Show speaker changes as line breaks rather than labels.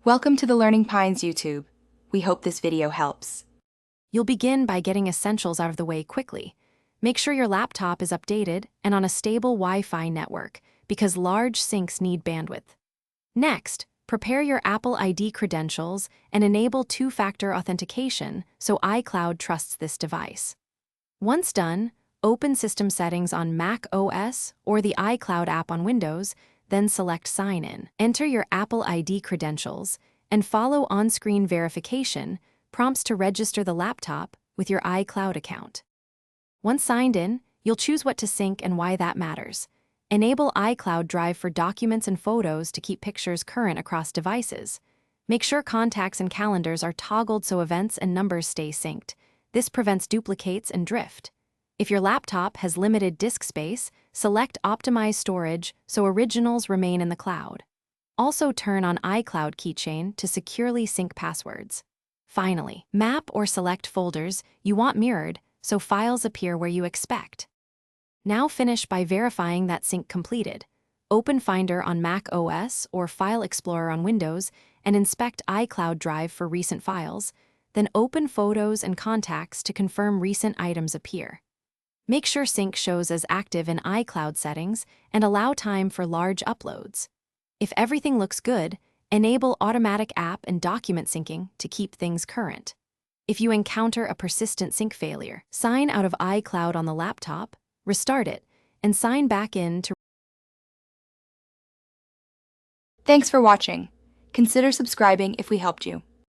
Welcome to the Learning Pines YouTube. We hope this video helps.
You'll begin by getting essentials out of the way quickly. Make sure your laptop is updated and on a stable Wi-Fi network because large sinks need bandwidth. Next, prepare your Apple ID credentials and enable two-factor authentication so Icloud trusts this device. Once done, open System Settings on Mac OS or the Icloud app on Windows, then select Sign In. Enter your Apple ID credentials and follow on-screen verification prompts to register the laptop with your iCloud account. Once signed in, you'll choose what to sync and why that matters. Enable iCloud Drive for documents and photos to keep pictures current across devices. Make sure contacts and calendars are toggled so events and numbers stay synced. This prevents duplicates and drift. If your laptop has limited disk space, select Optimize Storage so originals remain in the cloud. Also turn on iCloud Keychain to securely sync passwords. Finally, map or select folders you want mirrored so files appear where you expect. Now finish by verifying that sync completed. Open Finder on Mac OS or File Explorer on Windows and inspect iCloud Drive for recent files, then open Photos and Contacts to confirm recent items appear. Make sure sync shows as active in iCloud settings and allow time for large uploads. If everything looks good, enable automatic app and document syncing to keep things current. If you encounter a persistent sync failure, sign out of iCloud on the laptop, restart it, and sign back in to.
Thanks for watching. Consider subscribing if we helped you.